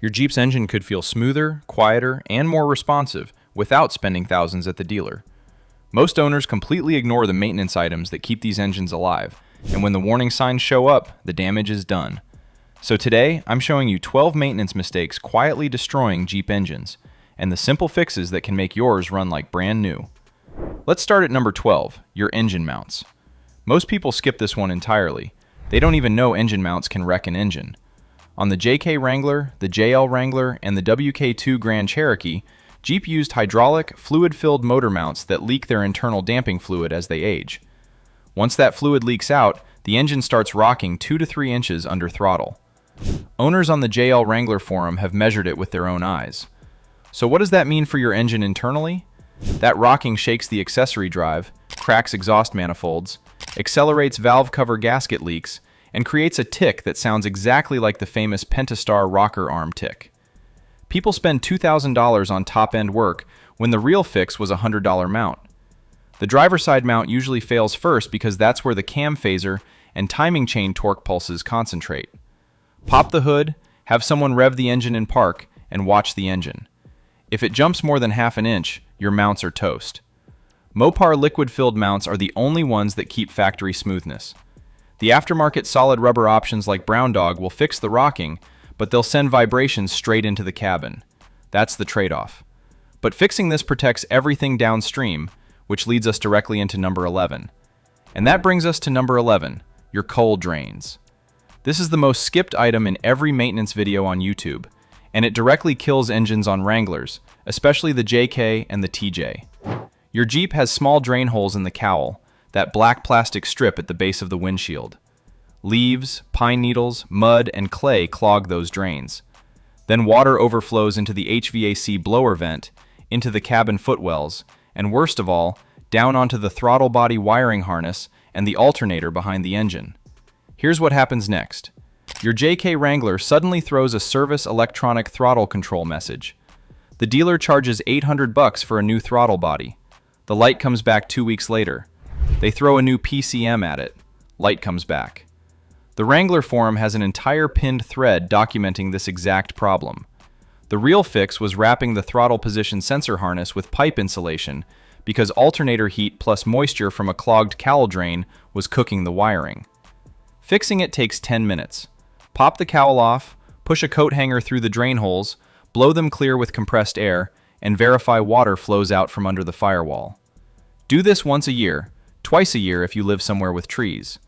Your Jeep's engine could feel smoother, quieter, and more responsive without spending thousands at the dealer. Most owners completely ignore the maintenance items that keep these engines alive, and when the warning signs show up, the damage is done. So today, I'm showing you 12 maintenance mistakes quietly destroying Jeep engines, and the simple fixes that can make yours run like brand new. Let's start at number 12, your engine mounts. Most people skip this one entirely. They don't even know engine mounts can wreck an engine. On the JK Wrangler, the JL Wrangler, and the WK2 Grand Cherokee, Jeep used hydraulic, fluid-filled motor mounts that leak their internal damping fluid as they age. Once that fluid leaks out, the engine starts rocking 2 to 3 inches under throttle. Owners on the JL Wrangler forum have measured it with their own eyes. So what does that mean for your engine internally? That rocking shakes the accessory drive, cracks exhaust manifolds, accelerates valve cover gasket leaks, and creates a tick that sounds exactly like the famous Pentastar rocker arm tick. People spend $2,000 on top-end work when the real fix was a $100 mount. The driver's side mount usually fails first because that's where the cam phaser and timing chain torque pulses concentrate. Pop the hood, have someone rev the engine in park, and watch the engine. If it jumps more than half an inch, your mounts are toast. Mopar liquid-filled mounts are the only ones that keep factory smoothness. The aftermarket solid rubber options like Brown Dog will fix the rocking, but they'll send vibrations straight into the cabin. That's the trade-off. But fixing this protects everything downstream, which leads us directly into number 11. And that brings us to number 11, your coal drains. This is the most skipped item in every maintenance video on YouTube, and it directly kills engines on Wranglers, especially the JK and the TJ. Your Jeep has small drain holes in the cowl, that black plastic strip at the base of the windshield. Leaves, pine needles, mud, and clay clog those drains. Then water overflows into the HVAC blower vent, into the cabin footwells, and worst of all, down onto the throttle body wiring harness and the alternator behind the engine. Here's what happens next. Your JK Wrangler suddenly throws a service electronic throttle control message. The dealer charges $800 for a new throttle body. The light comes back 2 weeks later. They throw a new PCM at it. Light comes back. The Wrangler forum has an entire pinned thread documenting this exact problem. The real fix was wrapping the throttle position sensor harness with pipe insulation because alternator heat plus moisture from a clogged cowl drain was cooking the wiring. Fixing it takes 10 minutes. Pop the cowl off, push a coat hanger through the drain holes, blow them clear with compressed air, and verify water flows out from under the firewall. Do this once a year, twice a year if you live somewhere with trees.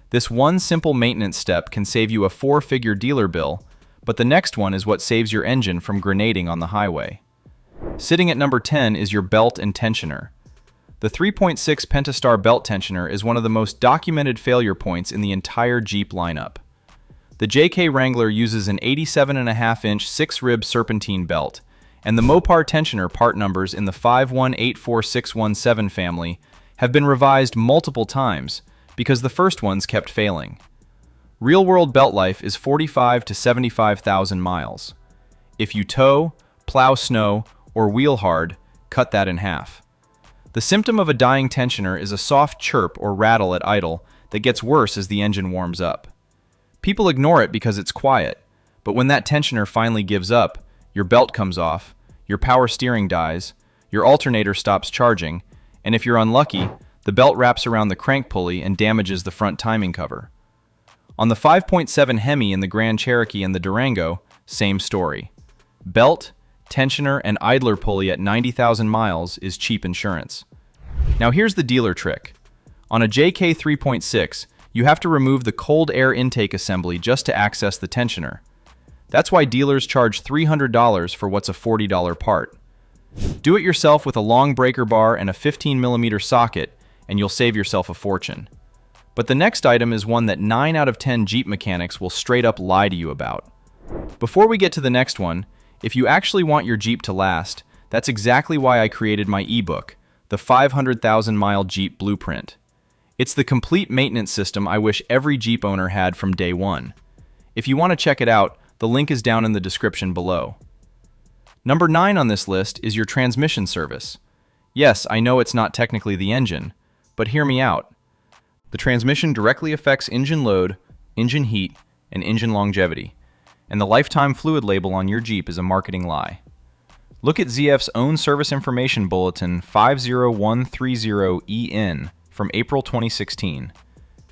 This one simple maintenance step can save you a 4-figure dealer bill, but the next one is what saves your engine from grenading on the highway. Sitting at number 10 is your belt and tensioner. The 3.6 Pentastar belt tensioner is one of the most documented failure points in the entire Jeep lineup. The JK Wrangler uses an 87.5-inch 6-rib serpentine belt, and the Mopar tensioner part numbers in the 5184617 family have been revised multiple times because the first ones kept failing. Real-world belt life is 45 to 75,000 miles. If you tow, plow snow, or wheel hard, cut that in half. The symptom of a dying tensioner is a soft chirp or rattle at idle that gets worse as the engine warms up. People ignore it because it's quiet, but when that tensioner finally gives up, your belt comes off, your power steering dies, your alternator stops charging, and if you're unlucky, the belt wraps around the crank pulley and damages the front timing cover. On the 5.7 Hemi in the Grand Cherokee and the Durango, same story. Belt, tensioner, and idler pulley at 90,000 miles is cheap insurance. Now here's the dealer trick. On a JK 3.6, you have to remove the cold air intake assembly just to access the tensioner. That's why dealers charge $300 for what's a $40 part. Do it yourself with a long breaker bar and a 15mm socket, and you'll save yourself a fortune. But the next item is one that 9 out of 10 Jeep mechanics will straight up lie to you about. Before we get to the next one, if you actually want your Jeep to last, that's exactly why I created my ebook, The 500,000 Mile Jeep Blueprint. It's the complete maintenance system I wish every Jeep owner had from day one. If you want to check it out, the link is down in the description below. Number 9 on this list is your transmission service. Yes, I know it's not technically the engine, but hear me out. The transmission directly affects engine load, engine heat, and engine longevity. and the lifetime fluid label on your Jeep is a marketing lie. Look at ZF's own Service Information Bulletin 50130EN from April 2016.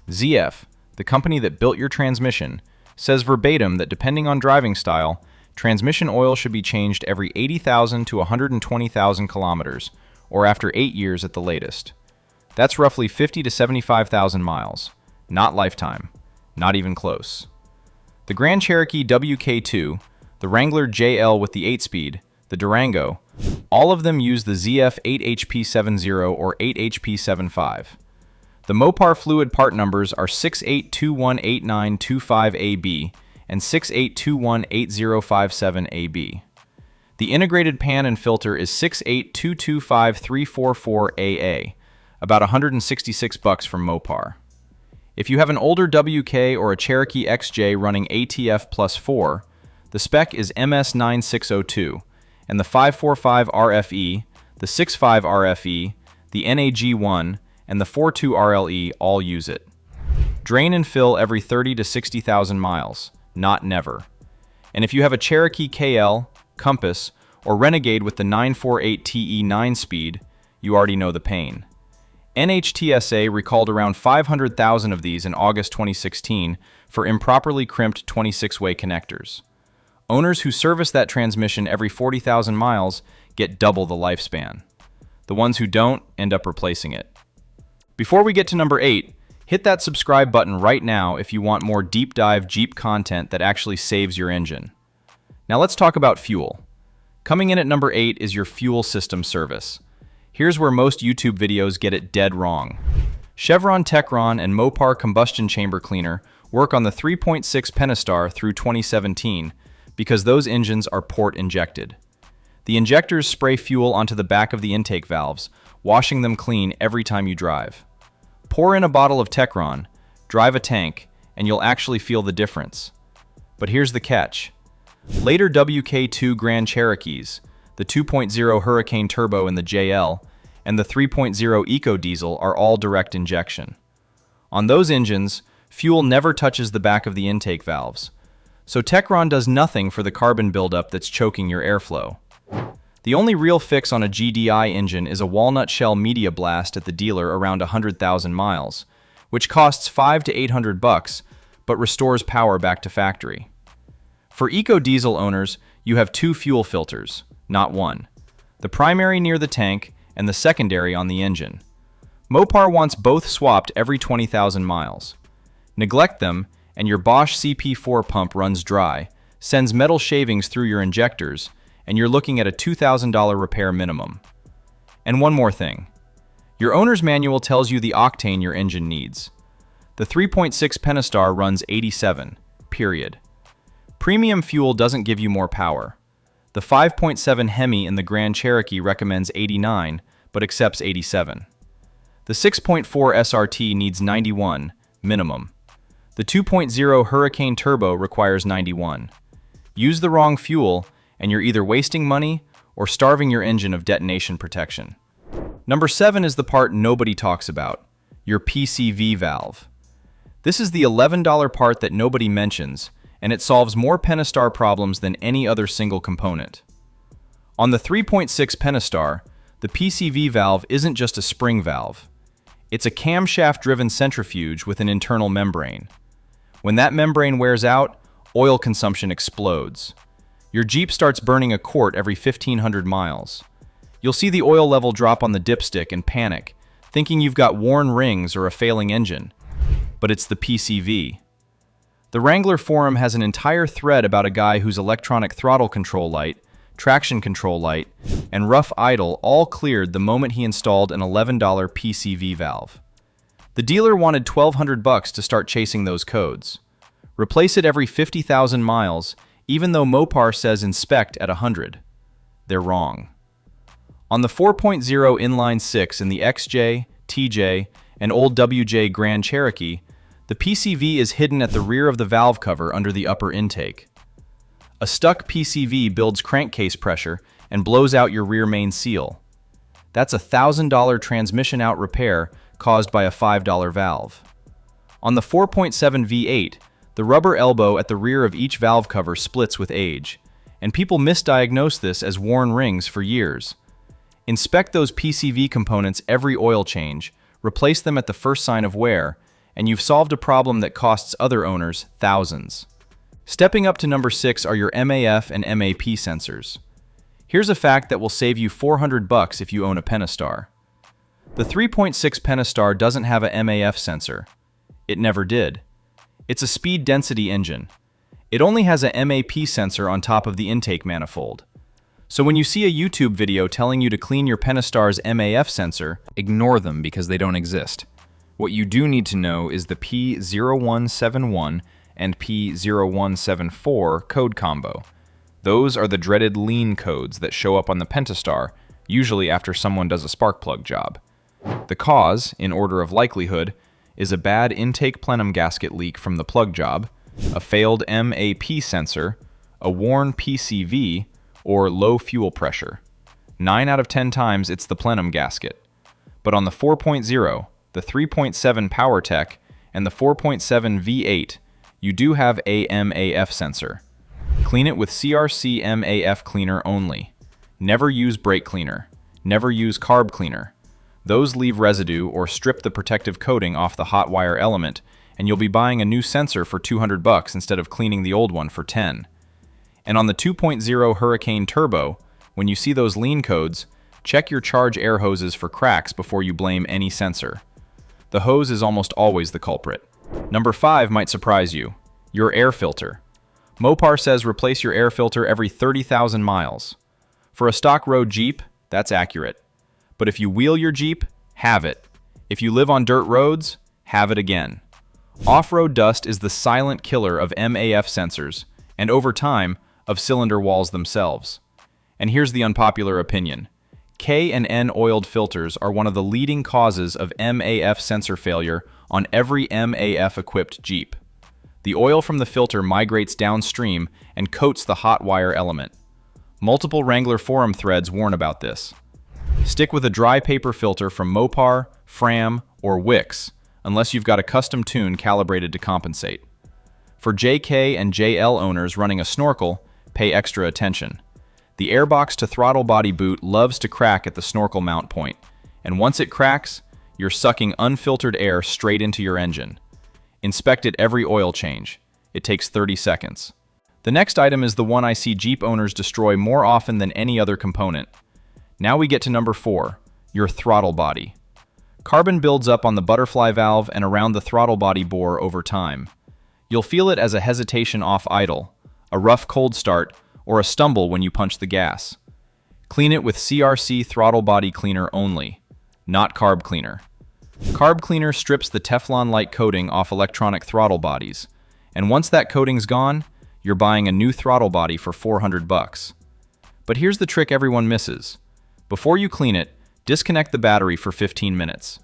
ZF, the company that built your transmission, says verbatim that depending on driving style, transmission oil should be changed every 80,000 to 120,000 kilometers, or after 8 years at the latest. That's roughly 50 to 75,000 miles. Not lifetime. Not even close. The Grand Cherokee WK2, the Wrangler JL with the 8-speed, the Durango, all of them use the ZF 8HP70 or 8HP75. The Mopar fluid part numbers are 68218925AB and 68218057AB. The integrated pan and filter is 682253444AA, about $166 from Mopar. If you have an older WK or a Cherokee XJ running ATF plus 4, the spec is MS9602, and the 545 RFE, the 65 RFE, the NAG1, and the 42 RLE all use it. Drain and fill every 30 to 60,000 miles, not never. And if you have a Cherokee KL, Compass, or Renegade with the 948 TE 9-speed, you already know the pain. NHTSA recalled around 500,000 of these in August 2016 for improperly crimped 26-way connectors. Owners who service that transmission every 40,000 miles get double the lifespan. The ones who don't end up replacing it. Before we get to number 8, hit that subscribe button right now if you want more deep dive Jeep content that actually saves your engine. Now let's talk about fuel. Coming in at number 8 is your fuel system service. Here's where most YouTube videos get it dead wrong. Chevron Techron and Mopar combustion chamber cleaner work on the 3.6 Pentastar through 2017 because those engines are port injected. The injectors spray fuel onto the back of the intake valves, washing them clean every time you drive. Pour in a bottle of Techron, drive a tank, and you'll actually feel the difference. But here's the catch. Later WK2 Grand Cherokees, the 2.0 Hurricane Turbo in the JL, and the 3.0 Eco Diesel are all direct injection. On those engines, fuel never touches the back of the intake valves, so Techron does nothing for the carbon buildup that's choking your airflow. The only real fix on a GDI engine is a walnut shell media blast at the dealer around 100,000 miles, which costs $500 to $800 but restores power back to factory. For Eco Diesel owners, you have 2 fuel filters, not one. The primary near the tank and the secondary on the engine. Mopar wants both swapped every 20,000 miles. Neglect them, and your Bosch CP4 pump runs dry, sends metal shavings through your injectors, and you're looking at a $2,000 repair minimum. And one more thing. Your owner's manual tells you the octane your engine needs. The 3.6 Pentastar runs 87, period. Premium fuel doesn't give you more power. The 5.7 Hemi in the Grand Cherokee recommends 89, but accepts 87. The 6.4 SRT needs 91, minimum. The 2.0 Hurricane Turbo requires 91. Use the wrong fuel, and you're either wasting money or starving your engine of detonation protection. Number 7 is the part nobody talks about, your PCV valve. This is the $11 part that nobody mentions, and it solves more Pentastar problems than any other single component. On the 3.6 Pentastar, the PCV valve isn't just a spring valve. It's a camshaft-driven centrifuge with an internal membrane. When that membrane wears out, oil consumption explodes. Your Jeep starts burning a quart every 1,500 miles. You'll see the oil level drop on the dipstick and panic, thinking you've got worn rings or a failing engine. But it's the PCV. The Wrangler forum has an entire thread about a guy whose electronic throttle control light, traction control light, and rough idle all cleared the moment he installed an $11 PCV valve. The dealer wanted $1,200 to start chasing those codes. Replace it every 50,000 miles, even though Mopar says inspect at 100. They're wrong. On the 4.0 inline 6 in the XJ, TJ, and old WJ Grand Cherokee, the PCV is hidden at the rear of the valve cover under the upper intake. A stuck PCV builds crankcase pressure and blows out your rear main seal. That's a $1,000 transmission out repair caused by a $5 valve. On the 4.7 V8, The rubber elbow at the rear of each valve cover splits with age, and people misdiagnose this as worn rings for years. Inspect those PCV components every oil change, replace them at the first sign of wear, and you've solved a problem that costs other owners thousands. Stepping up to number 6 are your MAF and MAP sensors. Here's a fact that will save you $400 if you own a Pentastar. The 3.6 Pentastar doesn't have a MAF sensor. It never did. It's a speed density engine. It only has a MAP sensor on top of the intake manifold. So when you see a YouTube video telling you to clean your Pentastar's MAF sensor, ignore them because they don't exist. What you do need to know is the P0171 and P0174 code combo. Those are the dreaded lean codes that show up on the Pentastar, usually after someone does a spark plug job. The cause, in order of likelihood, is a bad intake plenum gasket leak from the plug job, a failed MAP sensor, a worn PCV, or low fuel pressure. 9 out of 10 times it's the plenum gasket. But on the 4.0, the 3.7 PowerTech, and the 4.7 V8, you do have a MAF sensor. Clean it with CRC MAF cleaner only. Never use brake cleaner. Never use carb cleaner. Those leave residue or strip the protective coating off the hot wire element, and you'll be buying a new sensor for $200 instead of cleaning the old one for $10. And on the 2.0 Hurricane Turbo, when you see those lean codes, check your charge air hoses for cracks before you blame any sensor. The hose is almost always the culprit. Number 5 might surprise you. Your air filter. Mopar says replace your air filter every 30,000 miles. For a stock road Jeep, that's accurate. But if you wheel your Jeep, have it. If you live on dirt roads, have it again. Off-road dust is the silent killer of MAF sensors, and over time, of cylinder walls themselves. And here's the unpopular opinion. K and N oiled filters are one of the leading causes of MAF sensor failure on every MAF-equipped Jeep. The oil from the filter migrates downstream and coats the hot wire element. Multiple Wrangler forum threads warn about this. Stick with a dry paper filter from Mopar, Fram, or Wix, unless you've got a custom tune calibrated to compensate. For JK and JL owners running a snorkel, pay extra attention. The airbox to throttle body boot loves to crack at the snorkel mount point, and once it cracks, you're sucking unfiltered air straight into your engine. Inspect it every oil change. It takes 30 seconds. The next item is the one I see Jeep owners destroy more often than any other component. Now we get to number 4, your throttle body. Carbon builds up on the butterfly valve and around the throttle body bore over time. You'll feel it as a hesitation off idle, a rough cold start, or a stumble when you punch the gas. Clean it with CRC throttle body cleaner only, not carb cleaner. Carb cleaner strips the Teflon-like coating off electronic throttle bodies, and once that coating's gone, you're buying a new throttle body for $400. But here's the trick everyone misses. Before you clean it, disconnect the battery for 15 minutes.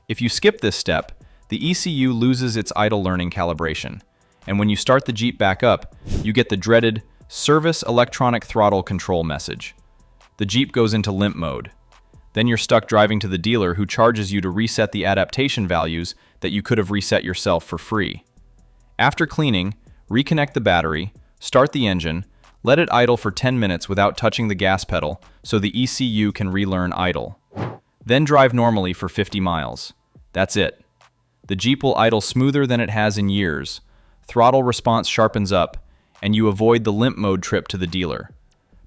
If you skip this step, the ECU loses its idle learning calibration, and when you start the Jeep back up, you get the dreaded Service Electronic Throttle Control message. The Jeep goes into limp mode. Then you're stuck driving to the dealer who charges you to reset the adaptation values that you could have reset yourself for free. After cleaning, reconnect the battery, start the engine, let it idle for 10 minutes without touching the gas pedal so the ECU can relearn idle. Then drive normally for 50 miles. That's it. The Jeep will idle smoother than it has in years, throttle response sharpens up, and you avoid the limp mode trip to the dealer.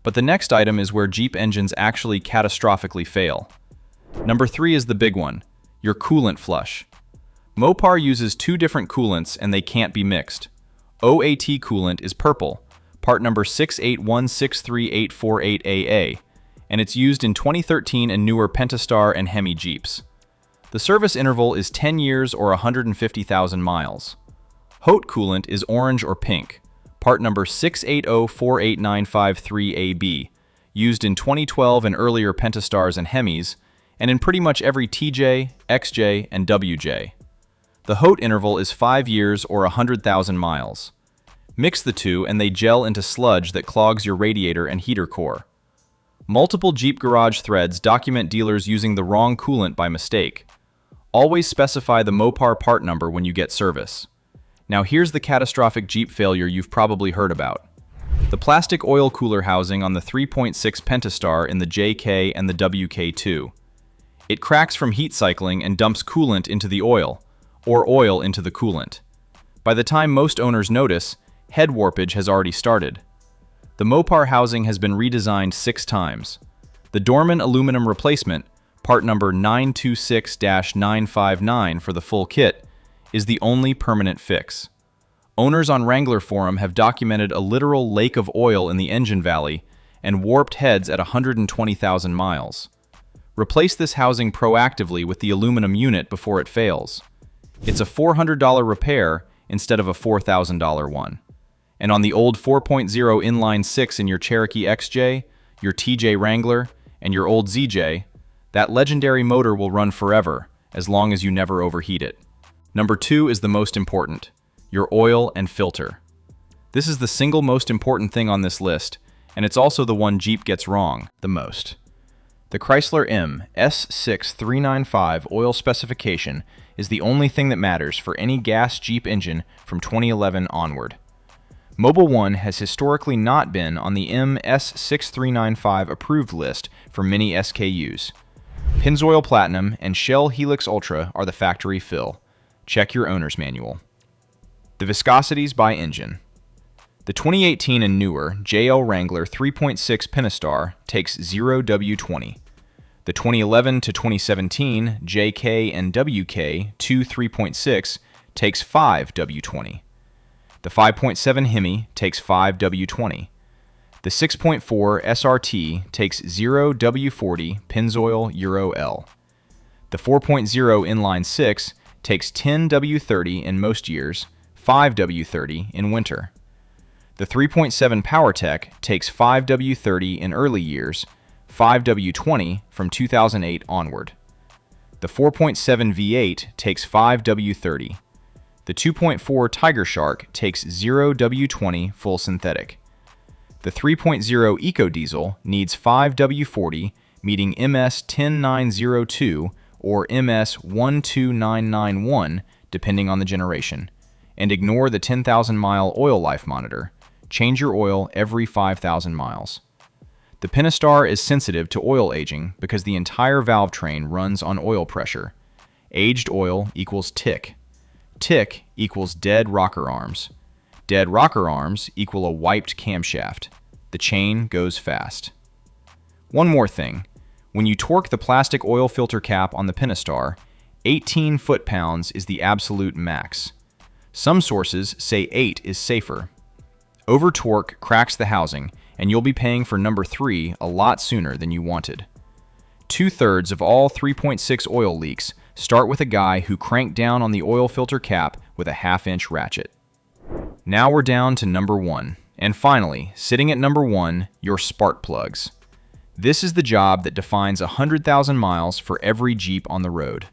But the next item is where Jeep engines actually catastrophically fail. Number 3 is the big one, your coolant flush. Mopar uses 2 different coolants and they can't be mixed. OAT coolant is purple, part number 681638488AA, and it's used in 2013 and newer Pentastar and Hemi Jeeps. The service interval is 10 years or 150,000 miles. Haute coolant is orange or pink, part number 680489553AB, used in 2012 and earlier Pentastars and Hemis, and in pretty much every TJ, XJ, and WJ. The Haute interval is 5 years or 100,000 miles. Mix the two and they gel into sludge that clogs your radiator and heater core. Multiple Jeep garage threads document dealers using the wrong coolant by mistake. Always specify the Mopar part number when you get service. Now here's the catastrophic Jeep failure you've probably heard about. The plastic oil cooler housing on the 3.6 Pentastar in the JK and the WK2. It cracks from heat cycling and dumps coolant into the oil, or oil into the coolant. By the time most owners notice, head warpage has already started. The Mopar housing has been redesigned 6 times. The Dorman aluminum replacement, part number 926-959 for the full kit, is the only permanent fix. Owners on Wrangler forum have documented a literal lake of oil in the engine valley and warped heads at 120,000 miles. Replace this housing proactively with the aluminum unit before it fails. It's a $400 repair instead of a $4,000 one. And on the old 4.0 inline 6 in your Cherokee XJ, your TJ Wrangler, and your old ZJ, that legendary motor will run forever, as long as you never overheat it. Number 2 is the most important, your oil and filter. This is the single most important thing on this list, and it's also the one Jeep gets wrong the most. The Chrysler M S6395 oil specification is the only thing that matters for any gas Jeep engine from 2011 onward. Mobil 1 has historically not been on the M S6395 approved list for many SKUs. Pennzoil Platinum and Shell Helix Ultra are the factory fill. Check your owner's manual. The viscosities by engine. The 2018 and newer JL Wrangler 3.6 Pentastar takes 0W20. The 2011 to 2017 JK and WK 2 3.6 takes 5W20. The 5.7 Hemi takes 5W20. The 6.4 SRT takes 0W40 Pennzoil Euro L. The 4.0 inline 6 takes 10W30 in most years, 5W30 in winter. The 3.7 PowerTech takes 5W30 in early years, 5W20 from 2008 onward. The 4.7 V8 takes 5W30. The 2.4 Tiger Shark takes 0W20 full synthetic. The 3.0 EcoDiesel needs 5W40, meeting MS 10902 or MS 12991, depending on the generation. And ignore the 10,000-mile oil life monitor. Change your oil every 5,000 miles. The Pentastar is sensitive to oil aging because the entire valve train runs on oil pressure. Aged oil equals tick. Tick equals dead rocker arms. Dead rocker arms equal a wiped camshaft. The chain goes fast. One more thing. When you torque the plastic oil filter cap on the Pentastar, 18 foot-pounds is the absolute max. Some sources say 8 is safer. Over-torque cracks the housing, and you'll be paying for number 3 a lot sooner than you wanted. 2/3 of all 3.6 oil leaks start with a guy who cranked down on the oil filter cap with a 1/2-inch ratchet. Now we're down to number 1. And finally, sitting at number 1, your spark plugs. This is the job that defines 100,000 miles for every Jeep on the road.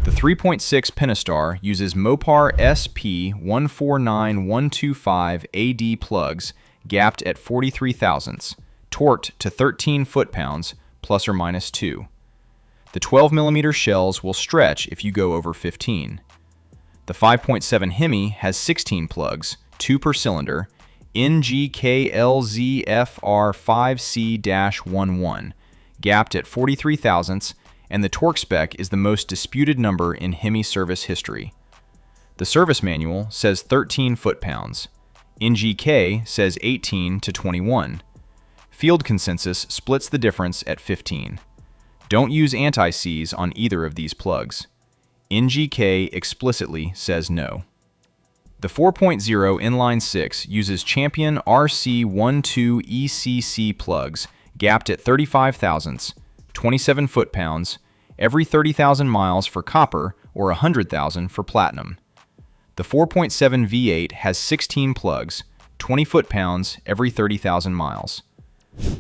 The 3.6 Pentastar uses Mopar SP149125 AD plugs gapped at 43 thousandths, torqued to 13 foot-pounds, plus or minus 2. The 12mm shells will stretch if you go over 15. The 5.7 Hemi has 16 plugs, 2 per cylinder, NGKLZFR5C-11, gapped at 43 thousandths, and the torque spec is the most disputed number in Hemi service history. The service manual says 13 foot-pounds. NGK says 18 to 21. Field consensus splits the difference at 15. Don't use anti-seize on either of these plugs. NGK explicitly says no. The 4.0 inline 6 uses Champion RC12 ECC plugs gapped at 35 thousandths, 27 foot-pounds, every 30,000 miles for copper or 100,000 for platinum. The 4.7 V8 has 16 plugs, 20 foot-pounds every 30,000 miles.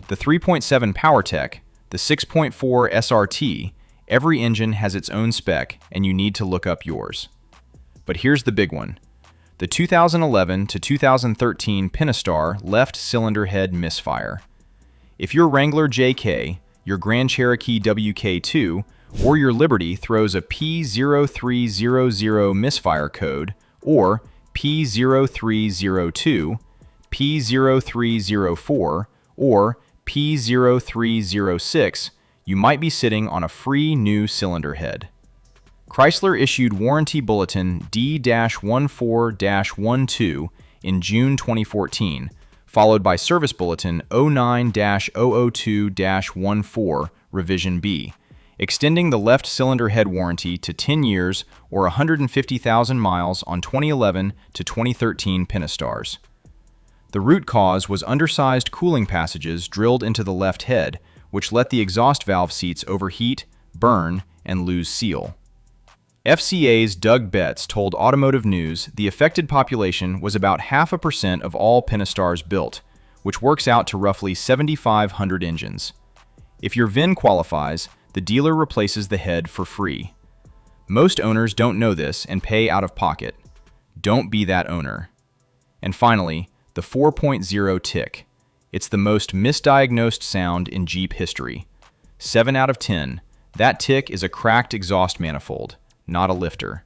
The 3.7 PowerTech, the 6.4 SRT, every engine has its own spec and you need to look up yours. But here's the big one. The 2011 to 2013 Pentastar left cylinder head misfire. If your Wrangler JK, your Grand Cherokee WK2, or your Liberty throws a P0300 misfire code, or P0302, P0304, or P0306, you might be sitting on a free new cylinder head. Chrysler issued Warranty Bulletin D-14-12 in June 2014, followed by Service Bulletin 09-002-14 Revision B, extending the left cylinder head warranty to 10 years or 150,000 miles on 2011 to 2013 Penastars. The root cause was undersized cooling passages drilled into the left head, which let the exhaust valve seats overheat, burn, and lose seal. FCA's Doug Betts told Automotive News the affected population was about 0.5% of all Penastars built, which works out to roughly 7,500 engines. If your VIN qualifies, the dealer replaces the head for free. Most owners don't know this and pay out of pocket. Don't be that owner. And finally, the 4.0 tick. It's the most misdiagnosed sound in Jeep history. 7 out of 10. That tick is a cracked exhaust manifold, not a lifter.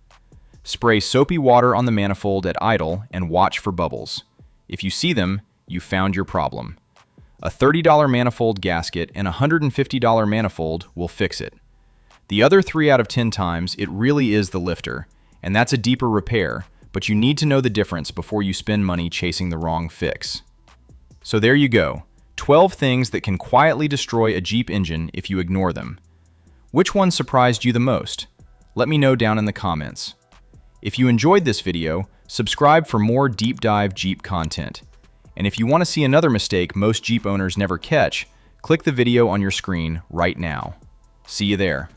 Spray soapy water on the manifold at idle and watch for bubbles. If you see them, you found your problem. A $30 manifold gasket and a $150 manifold will fix it. The other 3 out of 10 times, it really is the lifter, and that's a deeper repair, but you need to know the difference before you spend money chasing the wrong fix. So there you go, 12 things that can quietly destroy a Jeep engine if you ignore them. Which one surprised you the most? Let me know down in the comments. If you enjoyed this video, subscribe for more deep dive Jeep content. And if you want to see another mistake most Jeep owners never catch, click the video on your screen right now. See you there.